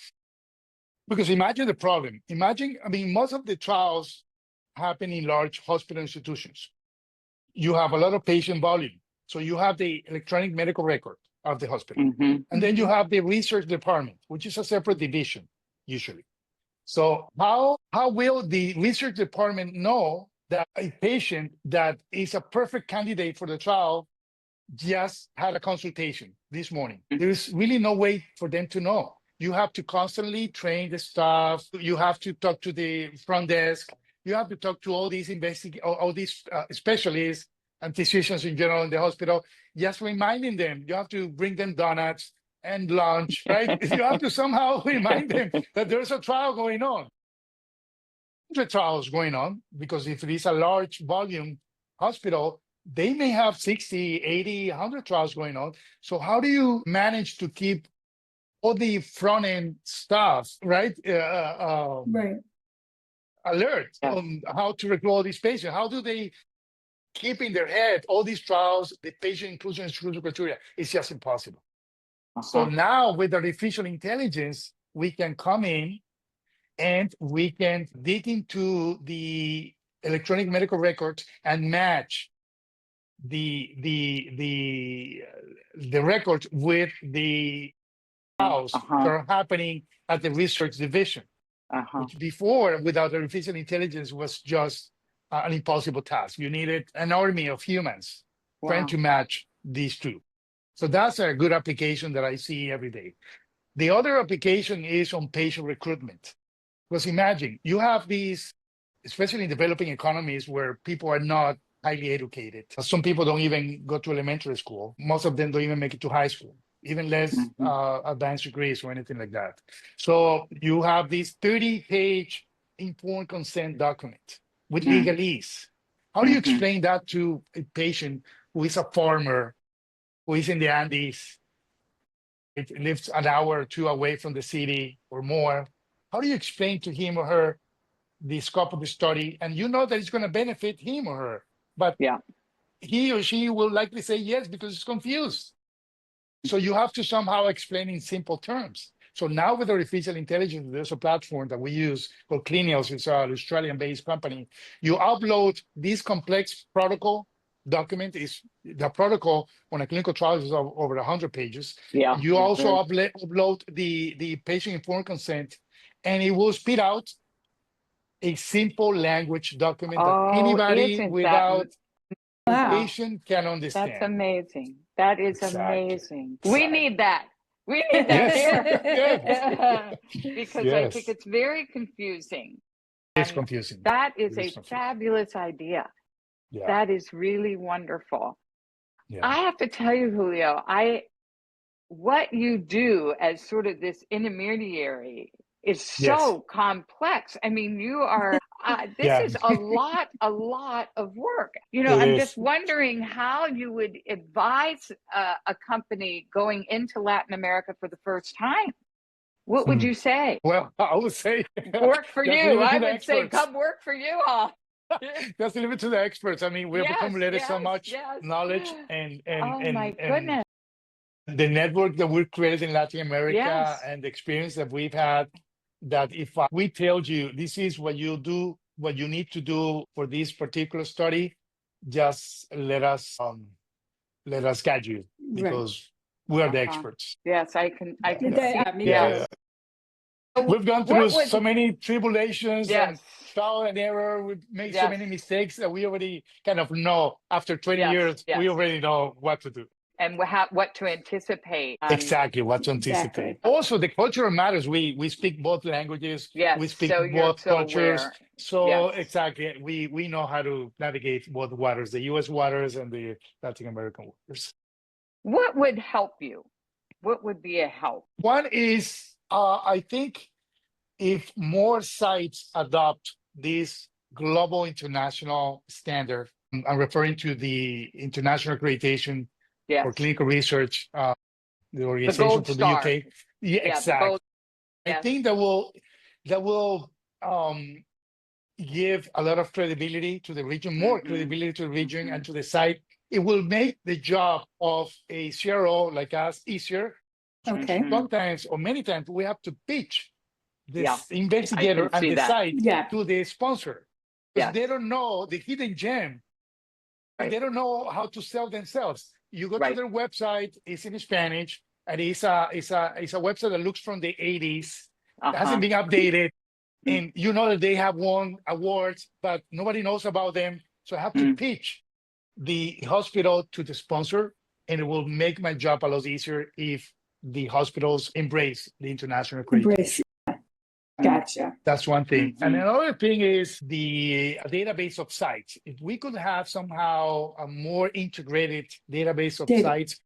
Because imagine the problem. Most of the trials happen in large hospital institutions. You have a lot of patient volume. So you have the electronic medical record of the hospital. Mm-hmm. And then you have the research department, which is a separate division, usually. So how will the research department know that a patient that is a perfect candidate for the trial just had a consultation this morning? There's really no way for them to know. You have to constantly train the staff. You have to talk to the front desk. You have to talk to all these specialists and physicians in general in the hospital, just reminding them. You have to bring them donuts and lunch, right? You have to somehow remind them that there's a trial going on. The trials going on, because if it is a large volume hospital, they may have 60, 80, 100 trials going on. So how do you manage to keep all the front end staff, right? Right. Alert on how to recruit all these patients? How do they keep in their head all these trials, the patient inclusion and exclusion criteria? It's just impossible. So now with artificial intelligence, we can come in and we can dig into the electronic medical records and match the records with the trials that are happening at the research division, which before, without artificial intelligence, was just an impossible task. You needed an army of humans trying to match these two. So that's a good application that I see every day. The other application is on patient recruitment. Because imagine, you have these, especially in developing economies where people are not highly educated. Some people don't even go to elementary school. Most of them don't even make it to high school, even less advanced degrees or anything like that. So you have this 30-page informed consent document with legalese. How do you explain that to a patient who is a farmer, who is in the Andes, it lives an hour or two away from the city or more? How do you explain to him or her the scope of the study? And you know that it's going to benefit him or her, but he or she will likely say yes because it's confused. So you have to somehow explain in simple terms. So now with artificial intelligence, there's a platform that we use called Clinials. It's an Australian-based company. You upload this complex protocol document. Is the protocol on a clinical trial is over 100 pages. You also upload the patient-informed consent, and it will spit out a simple language document that anybody without patient can understand. That's amazing. That is amazing. We need that. We need that here. Because I think it's very confusing. It's confusing. That is a fabulous idea. That is really wonderful. I have to tell you, Julio, what you do as sort of this intermediary is so complex. I mean, you are, this is a lot of work. You know, I'm just wondering how you would advise a company going into Latin America for the first time. What would you say? Well, I would say work for you. I would say come work for you all. Just leave it to the experts. I mean, we've accumulated so much knowledge and my goodness. The network that we've created in Latin America and the experience that we've had, that if we tell you this is what you do, what you need to do for this particular study, just let us guide you, because we are the experts. Yes, I can see. We've gone through so many tribulations and trial and error. We've made so many mistakes that we already kind of know after 20 years, we already know what to do. And what to anticipate. Exactly, what to anticipate. Also, the culture matters. We speak both languages. We speak both cultures. So exactly, we know how to navigate both waters, the U.S. waters and the Latin American waters. What would help you? What would be a help? One is, I think, if more sites adopt this global international standard, I'm referring to the international accreditation for clinical research the The organization gold from the star. UK. Yeah, Yeah, the gold. exactly. I Yes. think that will give a lot of credibility to the region, more credibility to the region and to the site. It will make the job of a CRO like us easier. Okay. Sometimes, or many times, we have to pitch Yeah, this I investigator can and see the that. site Yeah. to the sponsor because Yes. they don't know the hidden gem. Right. They don't know how to sell themselves. You go to Right. their website; it's in Spanish, and it's a website that looks from the 80s. It hasn't been updated, and you know that they have won awards, but nobody knows about them. So I have to pitch the hospital to the sponsor, and it will make my job a lot easier if the hospitals embrace the international Embrace. accreditation. Gotcha. That's one thing. And another thing is the database of sites. If we could have somehow a more integrated database of Data. sites,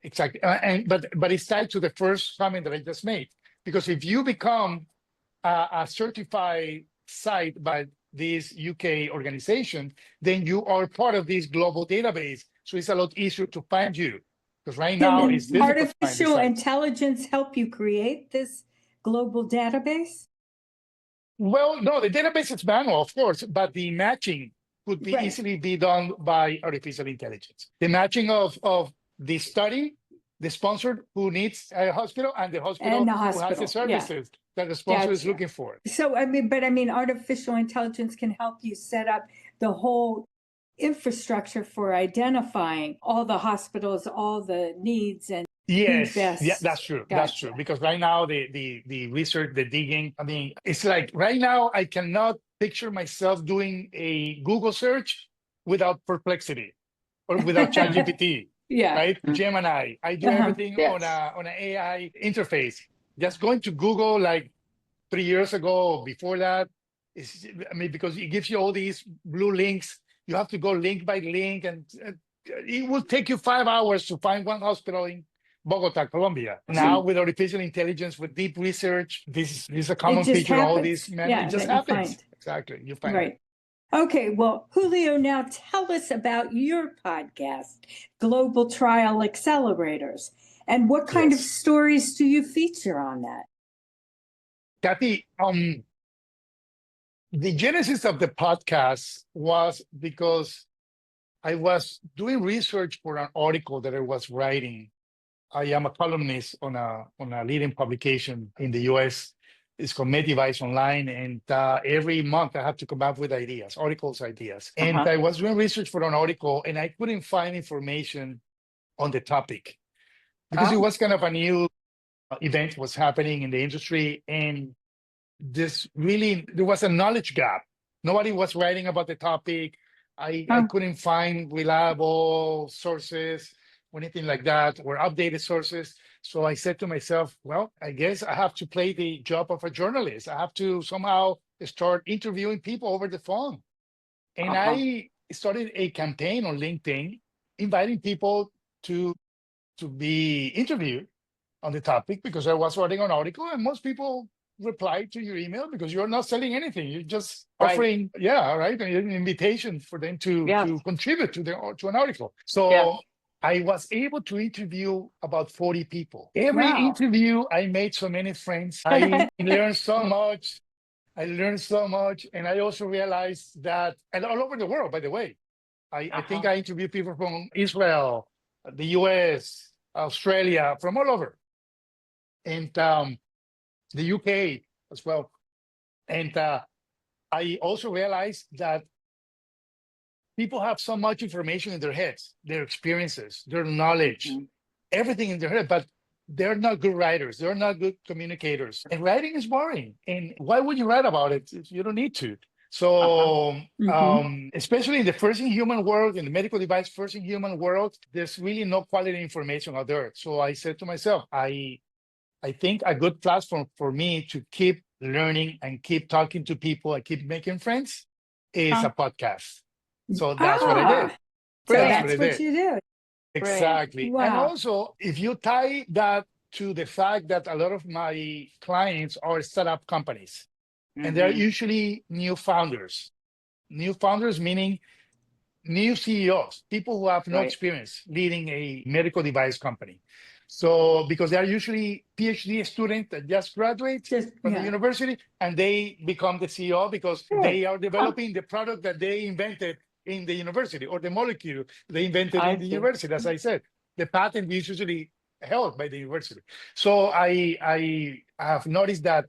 exactly. But it's tied to the first comment that I just made. Because if you become a certified site by this UK organization, then you are part of this global database. So it's a lot easier to find you. Because right now it's Can difficult to find the artificial sites. intelligence help you create this global database? Well, no, the database is manual, of course, but the matching could be Right. easily be done by artificial intelligence. The matching of the study, the sponsor who needs a hospital, and the hospital And the who has the hospital, yeah. services that the sponsor is Gotcha. looking for. So, I mean, artificial intelligence can help you set up the whole infrastructure for identifying all the hospitals, all the needs, and Yes, best. yeah, that's true. That's Gotcha. true. Because right now the research, the digging, I mean, it's like right now I cannot picture myself doing a Google search without perplexity or without ChatGPT. Yeah. Right? Gemini. I do everything Yes. on an AI interface. Just going to Google like 3 years ago or before that is, I mean, because it gives you all these blue links. You have to go link by link, and it will take you 5 hours to find one hospital in Bogota, Colombia. Now with artificial intelligence, with deep research, this is a common just feature. All happens. these, man, Yeah, it just that you happens. find. Exactly, you find it. Right. Okay, well, Julio, now tell us about your podcast, Global Trial Accelerators, and what kind of Yes. stories do you feature on that? Kathy, the genesis of the podcast was because I was doing research for an article that I was writing. I am a columnist on a leading publication in the US. It's called MedDevice Online, and every month I have to come up with ideas, ideas. And I was doing research for an article, and I couldn't find information on the topic because it was kind of a new event was happening in the industry, and there was a knowledge gap. Nobody was writing about the topic. I couldn't find reliable sources or anything like that, or updated sources. So I said to myself, well, I guess I have to play the job of a journalist. I have to somehow start interviewing people over the phone. And I started a campaign on LinkedIn, inviting people to be interviewed on the topic because I was writing an article, and most people reply to your email because you're not selling anything. You're just offering, an invitation for them to contribute to an article. So I was able to interview about 40 people. Every interview, I made so many friends. I learned so much. And I also realized that, and all over the world, by the way, I think I interviewed people from Israel, the US, Australia, from all over, and the UK as well. And I also realized that people have so much information in their heads, their experiences, their knowledge, everything in their head, but they're not good writers. They're not good communicators. And writing is boring. And why would you write about it if you don't need to? So, especially in the first in human world, in the medical device first in human world, there's really no quality information out there. So I said to myself, I think a good platform for me to keep learning and keep talking to people and keep making friends is a podcast. So that's what I did. So that's what you do. Exactly. Wow. And also, if you tie that to the fact that a lot of my clients are startup companies, and they're usually new founders meaning new CEOs, people who have no experience leading a medical device company. So because they are usually PhD students that just graduate from the Yeah. university and they become the CEO because Sure. they are developing the product that they invented in the university or the molecule they invented in the university. As I said, the patent is usually held by the university. So I have noticed that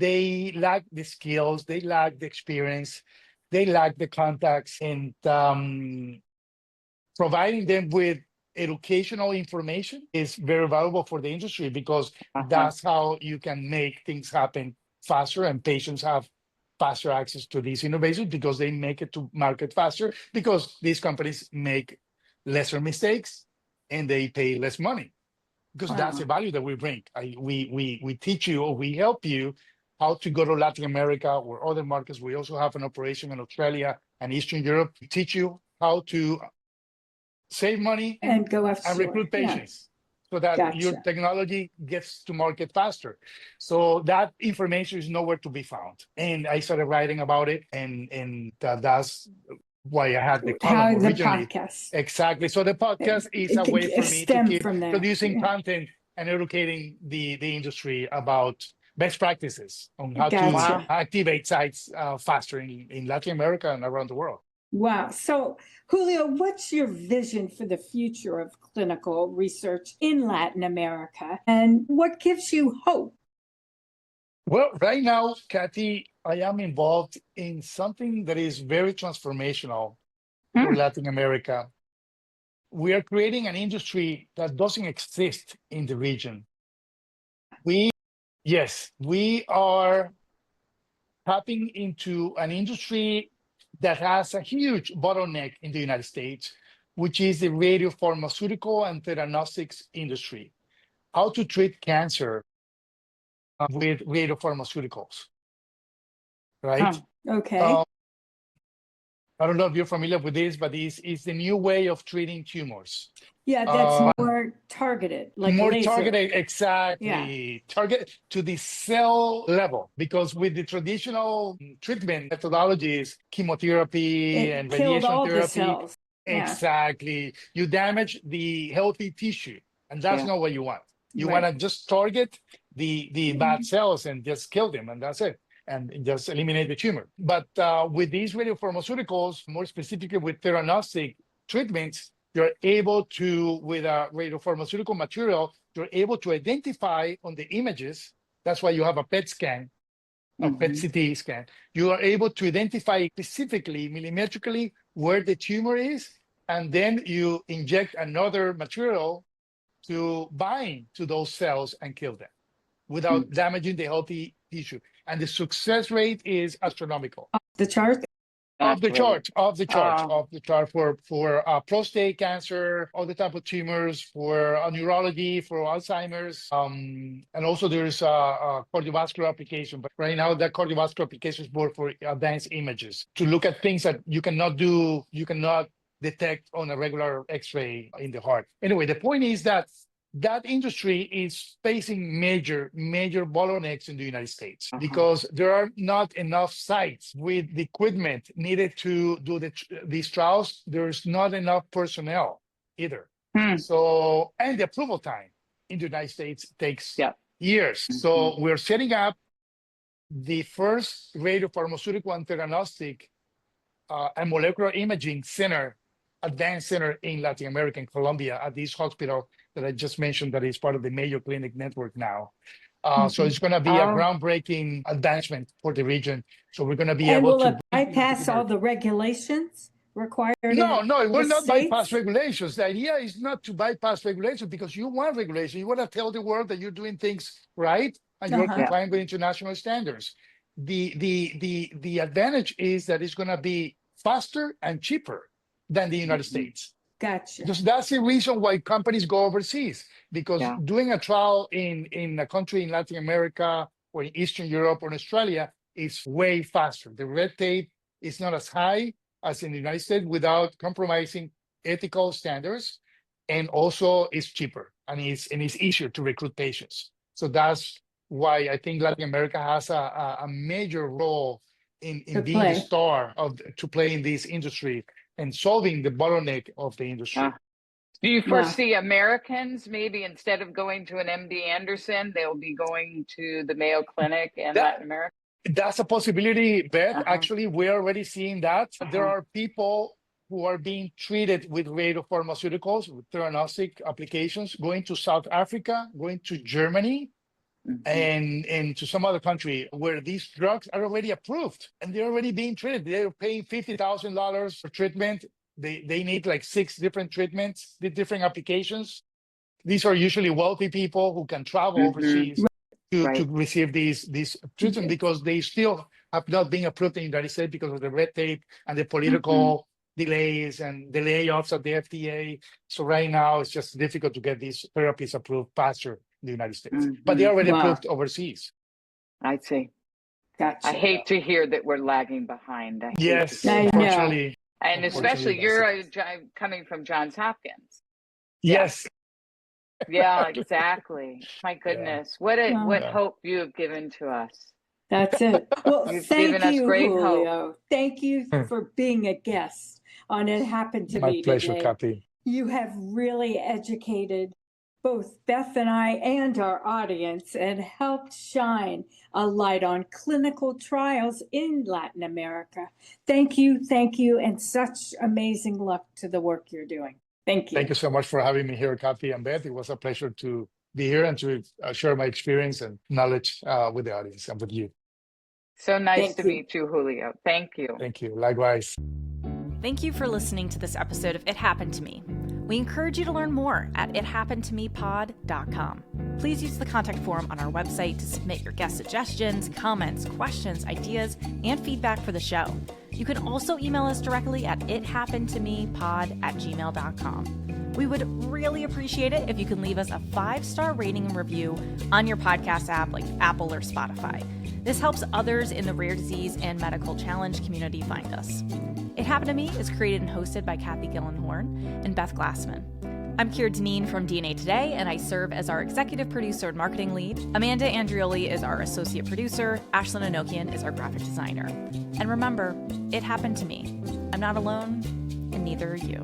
they lack the skills, they lack the experience, they lack the contacts, and providing them with educational information is very valuable for the industry because that's how you can make things happen faster and patients have faster access to these innovations because they make it to market faster because these companies make lesser mistakes and they pay less money because that's the value that we bring. We teach you or we help you how to go to Latin America or other markets. We also have an operation in Australia and Eastern Europe. We teach you how to save money And go after and recruit yeah. patients so that your Gotcha. technology gets to market faster. So that information is nowhere to be found. And I started writing about it, and that's why I had the column How the originally. podcast Exactly. So the podcast is a way for me to stemmed keep from there. producing Yeah. content and educating the industry about best practices on how Gotcha. to activate sites faster in Latin America and around the world. Wow. So, Julio, what's your vision for the future of clinical research in Latin America? And what gives you hope? Well, right now, Kathy, I am involved in something that is very transformational for Latin America. We are creating an industry that doesn't exist in the region. We are tapping into an industry that has a huge bottleneck in the United States, which is the radiopharmaceutical and theranostics industry. How to treat cancer with radiopharmaceuticals, right? Okay. I don't know if you're familiar with this, but this is the new way of treating tumors. Yeah, that's more targeted, like more laser. targeted, exactly. Yeah. Target to the cell level, because with the traditional treatment methodologies, chemotherapy and killed radiation all the therapy, cells. Yeah. exactly, you damage the healthy tissue, and that's not what you want. You Right. want to just target the bad cells and just kill them, and that's it, and just eliminate the tumor. But with these radiopharmaceuticals, more specifically with theranostic treatments, you're able to, with a radiopharmaceutical material, you're able to identify on the images. That's why you have a PET scan, a PET CT scan. You are able to identify specifically, millimetrically, where the tumor is, and then you inject another material to bind to those cells and kill them without damaging the healthy tissue. And the success rate is astronomical. The chart? Off the chart for prostate cancer, all the type of tumors, for neurology, for Alzheimer's, and also there's a cardiovascular application. But right now, that cardiovascular application is more for advanced images to look at things that you cannot detect on a regular X-ray in the heart. Anyway, the point is that industry is facing major bottlenecks in the United States because there are not enough sites with the equipment needed to do these trials. There's not enough personnel either. So, and the approval time in the United States takes years. So we're setting up the first radiopharmaceutical and theranostic and molecular imaging center, advanced center in Latin America, in Colombia, at this hospital that I just mentioned that is part of the Mayo Clinic network now. So it's going to be a groundbreaking advancement for the region. So we're going to be able to bypass all the regulations required. No, it will not bypass regulations. The idea is not to bypass regulations because you want regulation. You want to tell the world that you're doing things right and you're complying with international standards. The advantage is that it's going to be faster and cheaper than the United States. Gotcha. Because that's the reason why companies go overseas, because doing a trial in a country in Latin America or in Eastern Europe or in Australia is way faster. The red tape is not as high as in the United States without compromising ethical standards, and also it's cheaper and it's easier to recruit patients. So that's why I think Latin America has a major role in being the star to play in this industry and solving the bottleneck of the industry. Do you Wow. foresee Americans, maybe instead of going to an MD Anderson, they'll be going to the Mayo Clinic in That Latin America? that's a possibility, Beth. Uh-huh. Actually, we're already seeing that. There Uh-huh. are people who are being treated with radiopharmaceuticals, with theranostic applications, going to South Africa, going to Germany, and to some other country where these drugs are already approved and they're already being treated. They're paying $50,000 for treatment. They need like 6 different treatments, the different applications. These are usually wealthy people who can travel overseas to Right. receive these treatments because they still have not been approved in the United States because of the red tape and the political delays and the layoffs at the FDA. So right now it's just difficult to get these therapies approved faster in the United States, but they're already Wow. approved overseas. I see. Gotcha. I hate to hear that we're lagging behind. I hate to Yes, hear I that. know. unfortunately. And especially Unfortunately, you're coming from Johns Hopkins. Yes. Yeah, exactly. My Yeah. goodness. What Yeah. hope you have given to us. That's it. Well, You've thank given us you, great Julio. Thank you for being a guest on It Happened to My Me pleasure, today. Kathy. You have really educated both Beth and I and our audience and helped shine a light on clinical trials in Latin America. Thank you, and such amazing luck to the work you're doing. Thank you. Thank you so much for having me here, Kathy and Beth. It was a pleasure to be here and to share my experience and knowledge with the audience and with you. So nice Thank to you. meet you, Julio. Thank you. Thank you. Likewise. Thank you for listening to this episode of It Happened to Me. We encourage you to learn more at ithappenedtomepod.com. Please use the contact form on our website to submit your guest suggestions, comments, questions, ideas, and feedback for the show. You can also email us directly at ithappenedtomepod@gmail.com. We would really appreciate it if you can leave us a 5-star rating and review on your podcast app like Apple or Spotify. This helps others in the rare disease and medical challenge community find us. It Happened to Me is created and hosted by Kathy Gillenhorn and Beth Glassman. I'm Keir Deneen from DNA Today, and I serve as our executive producer and marketing lead. Amanda Andrioli is our associate producer. Ashlyn Anokian is our graphic designer. And remember, it happened to me. I'm not alone, and neither are you.